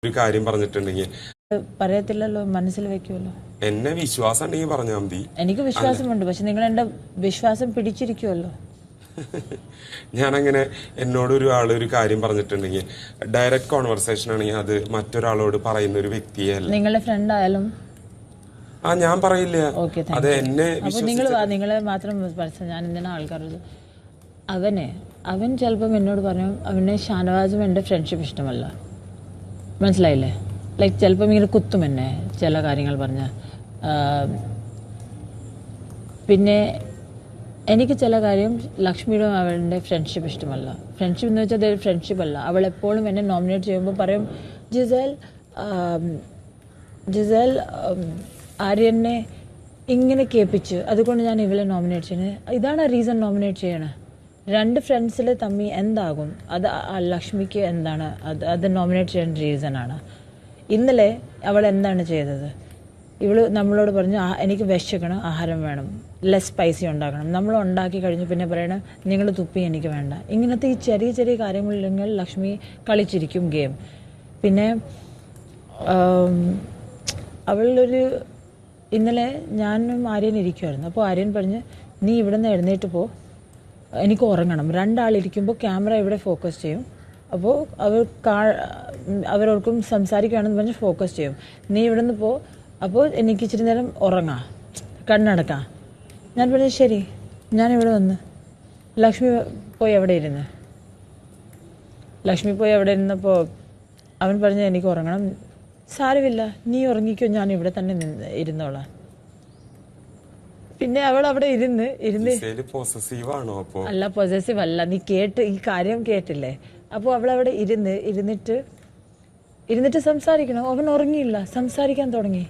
ഒരു കാര്യം പറഞ്ഞിട്ടുണ്ടെങ്കിൽ പറയത്തില്ലല്ലോ, മനസ്സിൽ വെക്കുമല്ലോ. എന്നെ വിശ്വാസം ഉണ്ടെങ്കിൽ പറഞ്ഞാൽ മതി. എനിക്ക് വിശ്വാസമുണ്ട്, പക്ഷെ നിങ്ങൾ എന്റെ വിശ്വാസം പിടിച്ചിരിക്കുമല്ലോ. ഞാനങ്ങനെ എന്നോട് ഒരു കാര്യം പറഞ്ഞിട്ടുണ്ടെങ്കിൽ ഡയറക്റ്റ് കോൺവെർസേഷൻ ആണെങ്കിൽ അത് മറ്റൊരാളോട് പറയുന്ന ഒരു വ്യക്തിയല്ല. നിങ്ങളുടെ ഫ്രണ്ട് ആയാലും ഞാൻ പറയില്ല. അത് എന്നെ നിങ്ങളെ മാത്രം ഞാൻ എന്തിനാ ആൾക്കാരത്. അവൻ ചിലപ്പം എന്നോട് പറഞ്ഞു അവനെ ഷാനവാസും എൻ്റെ ഫ്രണ്ട്ഷിപ്പ് ഇഷ്ടമല്ല. മനസ്സിലായില്ലേ? ലൈക്ക് ചിലപ്പം ഇങ്ങനെ കുത്തും എന്നെ ചില കാര്യങ്ങൾ പറഞ്ഞ. പിന്നെ എനിക്ക് ചില കാര്യം ലക്ഷ്മിയുടെ അവളുടെ ഫ്രണ്ട്ഷിപ്പ് ഇഷ്ടമല്ല. ഫ്രണ്ട്ഷിപ്പ് എന്ന് വെച്ചാൽ അതൊരു ഫ്രണ്ട്ഷിപ്പ് അല്ല. അവൾ എപ്പോഴും എന്നെ നോമിനേറ്റ് ചെയ്യുമ്പോൾ പറയും ജിസേൽ ആര്യനെ ഇങ്ങനെ കേൾപ്പിച്ച്, അതുകൊണ്ട് ഞാൻ ഇവളെ നോമിനേറ്റ് ചെയ്യുന്നത്. ഇതാണ് റീസൺ നോമിനേറ്റ് ചെയ്യണേ. രണ്ട് ഫ്രണ്ട്സിൽ തമ്മിൽ എന്താകും അത് ലക്ഷ്മിക്ക് എന്താണ് അത് നോമിനേറ്റ് ചെയ്യേണ്ട റീസണാണ്. ഇന്നലെ അവൾ എന്താണ് ചെയ്തത്? ഇവള് നമ്മളോട് പറഞ്ഞു എനിക്ക് വിശക്കണം, ആഹാരം വേണം, ലെസ് സ്പൈസി ഉണ്ടാക്കണം. നമ്മൾ ഉണ്ടാക്കി കഴിഞ്ഞു പിന്നെ പറയണം നിങ്ങൾ തുപ്പി എനിക്ക് വേണ്ട. ഇങ്ങനത്തെ ഈ ചെറിയ ചെറിയ കാര്യങ്ങളില്ലെങ്കിൽ ലക്ഷ്മി കളിച്ചിരിക്കും ഗെയിം. പിന്നെ അവളൊരു ഇന്നലെ ഞാനും ആര്യൻ ഇരിക്കുമായിരുന്നു. അപ്പോൾ ആര്യൻ പറഞ്ഞ് നീ ഇവിടെ നിന്ന് എഴുന്നേറ്റ് പോ, എനിക്ക് ഉറങ്ങണം. രണ്ടാളിരിക്കുമ്പോൾ ക്യാമറ ഇവിടെ ഫോക്കസ് ചെയ്യും. അപ്പോൾ അവരോർക്കും സംസാരിക്കുകയാണെന്ന് പറഞ്ഞ് ഫോക്കസ് ചെയ്യും. നീ ഇവിടെ നിന്ന് പോ, അപ്പോൾ എനിക്ക് ഇച്ചിരി നേരം ഉറങ്ങാം, കണ്ണടക്കാം. ഞാൻ പറഞ്ഞു ശരി. ഞാനിവിടെ വന്ന് ലക്ഷ്മി പോയി അവിടെ ഇരുന്നപ്പോൾ അവൻ പറഞ്ഞ് എനിക്ക് ഉറങ്ങണം. സാരമില്ല, നീ ഉറങ്ങിക്കോ, ഞാൻ ഇവിടെ തന്നെ ഇരുന്നോളാം. പിന്നെ അവൾ അവിടെ ഇരുന്ന് അല്ല, പൊസസീവ് അല്ല. നീ ഈ കാര്യം കേട്ടില്ലേ? അപ്പോൾ അവൾ അവിടെ ഇരുന്നിട്ട് സംസാരിക്കണം. അവൻ ഉറങ്ങിയില്ല, സംസാരിക്കാൻ തുടങ്ങി.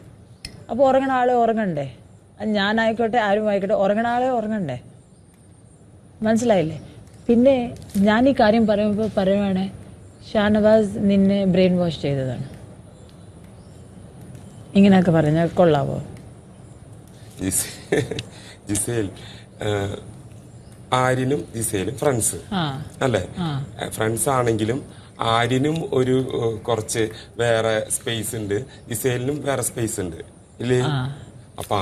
അപ്പോൾ ഉറങ്ങണ ആളെ ഉറങ്ങണ്ടേ? ഞാനായിക്കോട്ടെ ആരും ആയിക്കോട്ടെ, ഉറങ്ങണ ആളെ ഉറങ്ങണ്ടേ? മനസ്സിലായില്ലേ? പിന്നെ ഞാൻ ഈ കാര്യം പറയുമ്പോൾ പറയുവാണേ ഷാനവാസ് നിന്നെ ബ്രെയിൻ വാഷ് ചെയ്തതാണ്. ഇങ്ങനെയൊക്കെ പറഞ്ഞാൽ കൊള്ളാവോ? ജിസേൽ ആര്യനും ജിസേലും ഫ്രണ്ട്സ് അല്ലേ? ഫ്രണ്ട്സ് ആണെങ്കിലും ആര്യനും ഒരു കുറച്ച് വേറെ സ്പേസ് ഉണ്ട്, ജിസേലിനും വേറെ സ്പേസ് ഉണ്ട് ഇല്ലേ? അപ്പൊ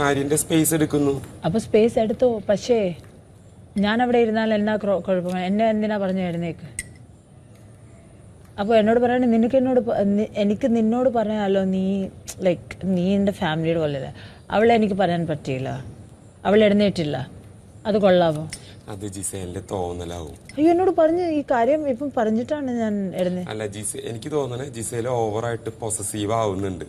ആര്യന്റെ സ്പേസ് എടുക്കുന്നു. അപ്പൊ സ്പേസ് എടുത്തോ, പക്ഷേ ഞാൻ അവിടെ ഇരുന്നാൽ എന്നാ കുഴപ്പം? എന്നെ എന്തിനാ പറഞ്ഞു എഴുന്നേക്ക്? അപ്പോൾ എന്നോട് പറയണേ എനിക്ക് നിന്നോട് പറയാമല്ലോ, നീ എൻ്റെ ഫാമിലിയുടെ പോലെ. അവളെ എനിക്ക് പറയാൻ പറ്റിയില്ല, അവൾ എഴുന്നേറ്റില്ല. അത് കൊള്ളാവോ? അത് ജിസേലിന്റെ തോന്നലാവും. അയ്യോ, എന്നോട് പറഞ്ഞ് ഈ കാര്യം ഇപ്പം പറഞ്ഞിട്ടാണ് ഞാൻ അല്ല എനിക്ക് തോന്നണേ ജിസേൽ ഓവറായിട്ട് പൊസസീവ് ആവുന്നുണ്ട്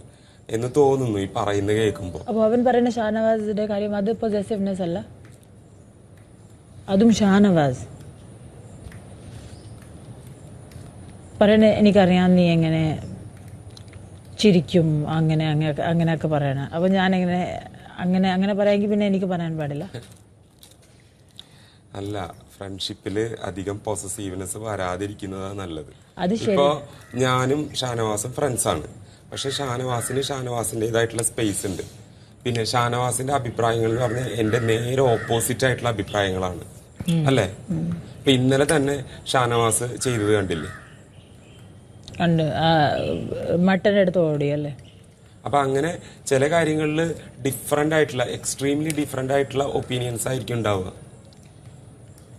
എന്ന് തോന്നുന്നു ഈ പറയുന്നത് കേൾക്കുമ്പോ. അപ്പൊ അവൻ പറയുന്ന ഷാനവാസിന്റെ കാര്യം അത് പൊസസീവ്നെസ് അല്ല? അതും ഷാനവാസ് പറയണേ എനിക്കറിയാം നീ എങ്ങനെ ചിരിക്കും, അങ്ങനെയൊക്കെ പറയണ. അപ്പൊ ഞാൻ അങ്ങനെ പറയാമെങ്കിൽ പിന്നെ എനിക്ക് പറയാൻ പാടില്ല. അല്ല, ഫ്രണ്ട്ഷിപ്പില് അധികം പൊസസീവ്നെസ് വരാതിരിക്കുന്നതാണ് നല്ലത്. ഇപ്പോ ഞാനും ഷാനവാസും ഫ്രണ്ട്സാണ്. പക്ഷെ ഷാനവാസിന്റേതായിട്ടുള്ള സ്പേസ് ഉണ്ട്. പിന്നെ ഷാനവാസിന്റെ അഭിപ്രായങ്ങൾ എന്ന് പറഞ്ഞാൽ എന്റെ നേരെ ഓപ്പോസിറ്റ് ആയിട്ടുള്ള അഭിപ്രായങ്ങളാണ് അല്ലേ? ഇപ്പൊ ഇന്നലെ തന്നെ ഷാനവാസ് ചെയ്തത് കണ്ടില്ലേ? മട്ടൻ എടുത്ത് ഓടിയല്ലേ? അപ്പൊ അങ്ങനെ ചില കാര്യങ്ങളിൽ ഡിഫറെന്റ് ആയിട്ടുള്ള എക്സ്ട്രീംലി ഡിഫറെന്റ് ആയിട്ടുള്ള ഒപ്പീനിയൻസ് ആയിരിക്കും ഉണ്ടാവുക.